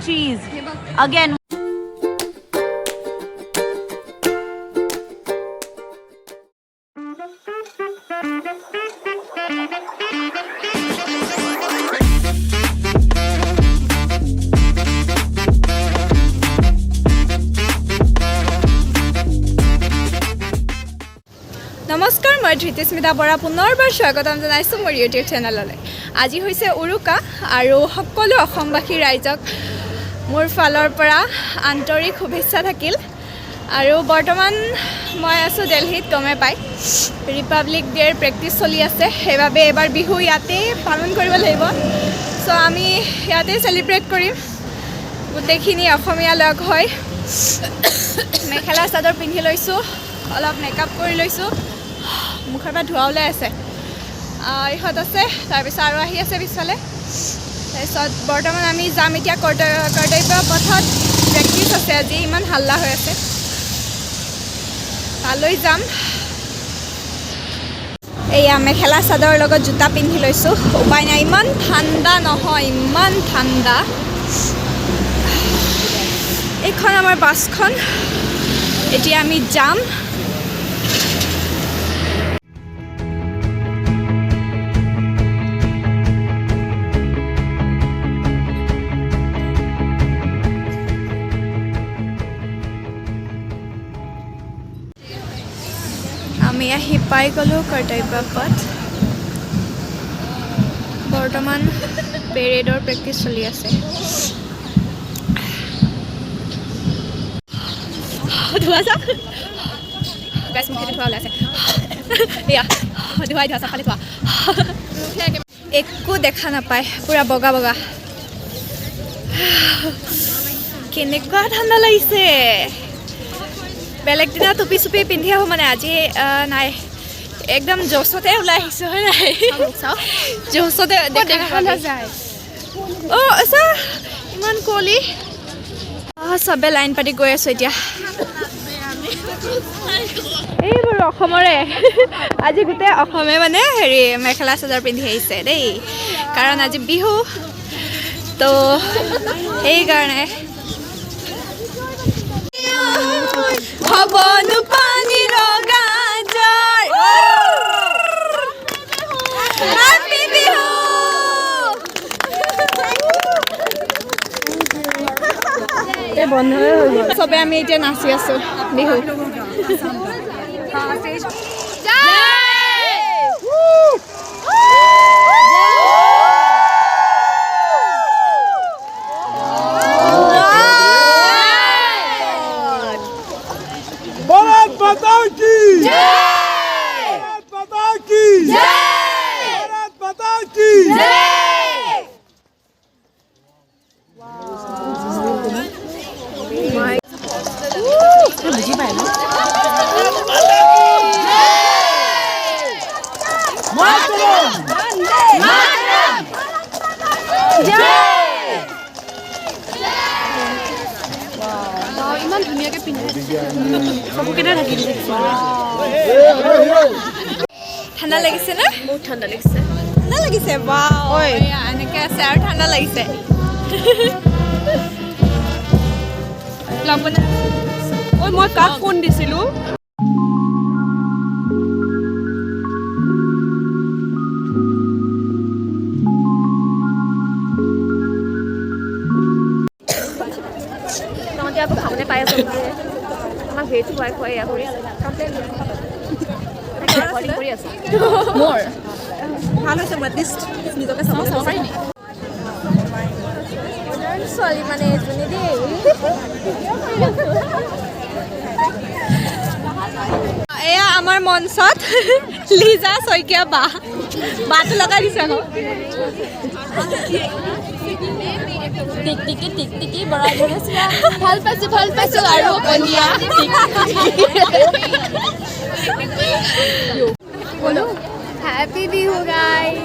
cheese. Again. নমস্কাৰ মই ধৃতিস্মিতা বৰা পুনৰবাৰ স্বাগতম জনাইছোঁ মোৰ ইউটিউব চেনেললৈ। আজি হৈছে উৰুকা আৰু সকলো অসমবাসী ৰাইজক মোৰ ফালৰ পৰা আন্তৰিক শুভেচ্ছা থাকিল। আৰু বৰ্তমান মই আছোঁ দিল্লীত, গমে পাই ৰিপাব্লিক ডে'ৰ প্ৰেক্টিছ চলি আছে, সেইবাবে এবাৰ বিহু ইয়াতে পালন কৰিব লাগিব। চ' আমি ইয়াতে চেলিব্ৰেট কৰিম গোটেইখিনি অসমীয়া লগ হৈ। মেখেলা চাদৰ পিন্ধি লৈছোঁ, অলপ মেকআপ কৰি লৈছোঁ, মুখৰ পৰা ধোৱা ওলাই আছে, ইহঁত আছে, তাৰপিছত আৰু আহি আছে পিছফালে। তাৰপিছত বৰ্তমান আমি যাম এতিয়া কৰ্তব্য পথত, প্ৰেক্টিছ আছে আজি, ইমান হাল্লা হৈ আছে, তালৈ যাম। এয়া মেখেলা চাদৰ লগত জোতা পিন্ধি লৈছোঁ, উপায় নাই, ইমান ঠাণ্ডা নহয়, ইমান ঠাণ্ডা। এইখন আমাৰ বাছখন, এতিয়া আমি যাম। আমি আহি পাই গ'লোঁ কৰ্তব্য পথ। বৰ্তমান পেৰেডৰ প্ৰেক্টিছ চলি আছে। ধোৱা চাওক, বেছ মুখেদি ধোৱা ওলাইছে, এয়া ধোৱাই ধোৱা চাফালি ধোৱা, একো দেখা নাপায়, পূৰা বগা বগা। কেনেকুৱা ঠাণ্ডা লাগিছে। বেলেগ দিনা টুপি চুপি পিন্ধি আহোঁ, মানে আজি নাই, একদম জ'চতে ওলাই আহিছোঁ, হয় নাই? জ'চতে দেখা নাযায়। অঁ আচ্ছা, ইমান কুঁৱলী। চবে লাইন পাতি গৈ আছোঁ এতিয়া। এইবোৰ অসমৰে, আজি গোটেই অসমে মানে মেখেলা চাদৰ পিন্ধি আহিছে দেই, কাৰণ আজি বিহু, তো সেইকাৰণে। খবনো পানী লগা জাৰ, হেপী বিহু। চবে আমি এতিয়া নাচি আছোঁ বিহু। भारत माता की जय, भारत माता की जय, भारत माता की जय। बुझी पाए ना? मातरम, मातरम, जय। ইমান ধুনীয়াকৈ পিন্ধি চকুকেইটা ঢাকি দিছে। ঠাণ্ডা লাগিছে নে? বহুত ঠাণ্ডা লাগিছে। ঠাণ্ডা লাগিছে, বাও, এনেকৈ আছে আৰু ঠাণ্ডা লাগিছে। ঐ মই কাক ফোন দিছিলোঁ? আকৌ খাবলৈ পাই আছোঁ, আমাক ভেজ খুৱাই খুৱাই কৰি আছে। মোৰ ভাল হৈছে, মই এটলিষ্ট নিজকে চাব পাৰিম। ছোৱালী মানে এজনী দেই। এয়া আমাৰ মঞ্চত লিজা শইকীয়া বাটো লগাই দিছে আকৌ। টিকটিকি টিকটিকি বৰাই ধৰিছিলা, ভাল পাইছোঁ আৰু বনিয়া। बोलो हैप्पी बिहू गाइस।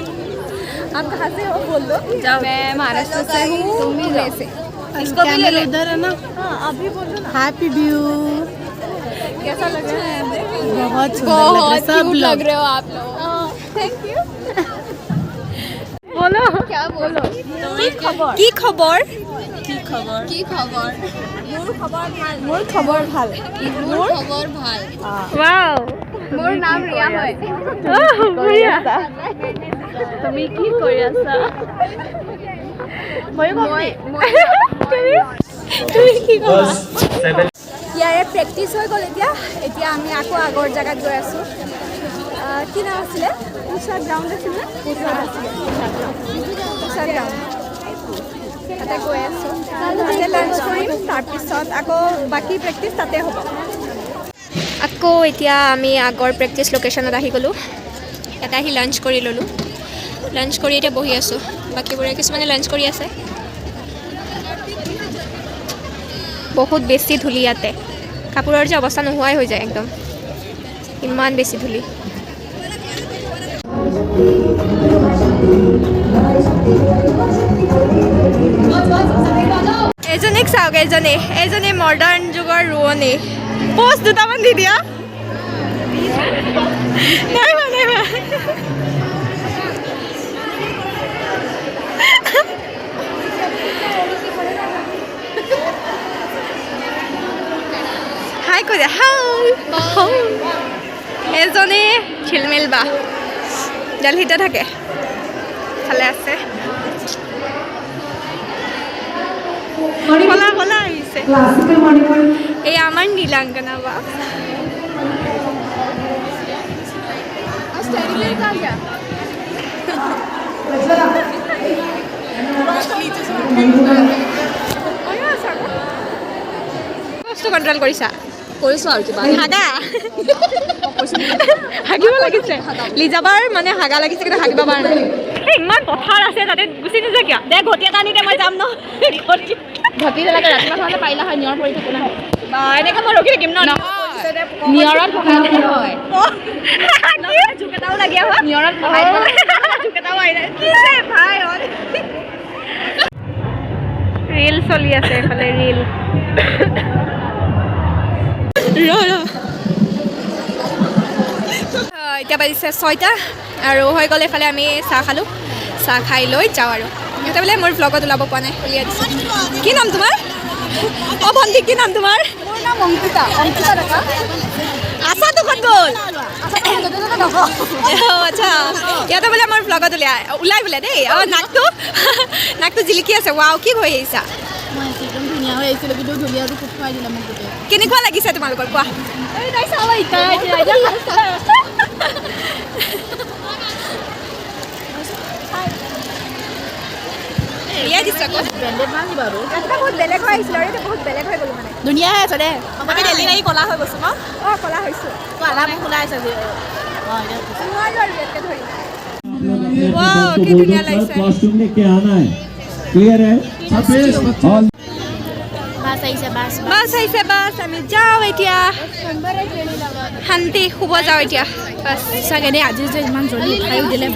आप कहाँ से हो? बोल दो। मैं महाराष्ट्र से हूँ। तुम भी वैसे इसको भी ले उधर है ना। हाँ अभी बोलो ना। हैप्पी बिहू। कैसा लग रहा है? बहुत क्यूट लग रहे हो आप लोग। Thank you. बोलो क्या बोलो? की खबर কি খবৰ মোৰ খবৰ ভাল মোৰ খবৰ ভাল ৱাও মোৰ নাম ৰিয়া হয় ৰিয়া তুমি কি কৰি আছা তুমি কি কৰা ইয়াৰে প্ৰেক্টিচ হৈ গ'ল এতিয়া আমি আকৌ আগৰ জেগাত গৈ আছোঁ কি নাম আছিলে পুছাৰ গ্ৰাউণ্ড আছিলে পুছাৰ গ্ৰাউণ্ড তাতে গৈ আছোঁ তাতে লাঞ্চ কৰিম তাৰপিছত আকৌ বাকী প্ৰেক্টিচ তাতে হ'ব আকৌ এতিয়া আমি আগৰ প্ৰেক্টিচ লোকেশ্যনত আহি গ'লোঁ ইয়াতে আহি লাঞ্চ কৰি ল'লোঁ লাঞ্চ কৰি এতিয়া বহি আছোঁ বাকীবোৰে কিছুমানে লাঞ্চ কৰি আছে বহুত বেছি ধূলি ইয়াতে কাপোৰৰ যে অৱস্থা নোহোৱাই হৈ যায় একদম ইমান বেছি ধূলি এজনীক চাওক এজনী মডাৰ্ণ যুগৰ ৰোৱনী পোষ্ট দুটামান দি দিয়া নাই হাই কৈ দিয়া এজনী ঝিলমিল বা দিল্লীতে থাকে ভালে আছে কলা আহিছে এই আমাৰ নীলাংকনা বা বস্তু কণ্ট্ৰল কৰিছা কৰিছোঁ আৰু কিবা হাগা হাগিব লাগিছে লিজাবাৰ মানে হাগা লাগিছে কিন্তু হাগিব পৰা নাই ইমান পথাৰ আছে তাতে গুচি নোযোৱা কিয় দে ঘটি এটা আনিতে মই যাম ন ঘটি নালাগে ৰাতিপুৱা খালে পাৰিলা হয় নিয়ৰ পৰি থাকো নহয় বা এনেকৈ মই ৰখি থাকিম ন নিয়ৰত পঢ়াই হয় জোক এটাও লাগি আহা নিয়ৰত পঢ়াই জোক এটাও আহি নাই কি যে ভাই ৰিল চলি আছে এইফালে ৰিল এতিয়া বাজিছে 6টা আৰু হৈ গ'ল এইফালে আমি চাহ খালোঁ চাহ খাই লৈ যাওঁ আৰু সিহঁতে বোলে মোৰ ভ্লগত ওলাব পোৱা নাই উলিয়াই দিছে কি নাম তোমাৰ অঁ ভণ্টি কি নাম তোমাৰ মোৰ নাম অংকিতা ডেকা আছা দোকান গ'ল আচ্ছা ইয়াতে বোলে মোৰ ভ্লগত ওলাই বোলে দেই অঁ নাকটো জিলিকি আছে ৱাও কি হৈ আহিছা মই একদম ধুনীয়া হৈ আহিছিলোঁ কিন্তু ধুনীয়াটো খুব খুৱাই দিলে মোক গোটেই কেনেকুৱা লাগিছে তোমালোকৰ কোৱা বহুত বেলেগ হৈ আহিছিলোঁ আৰু এতিয়া বহুত বেলেগ হৈ গ'লো মানে ধুনীয়া হৈ আছে দে আমি ডেলি লাগি ক'লা হৈ গৈছোঁ ন অঁ ক'লা হৈছোঁ তো আধা মোক ওলাই আছে আজি নোৱাৰো আৰু ইয়াতকৈ ধৰি ৱাও কি ধুনীয়া লাগিছে कॉस्ट्यूम लेके आना है क्लियर है ऑल বাছ আহিছে বাছ বাছ আমি যাওঁ এতিয়া শান্তি শুব যাওঁ এতিয়া বাছ চাগে দেই আজি যে ইমান জল্দি উঠাইও দিলে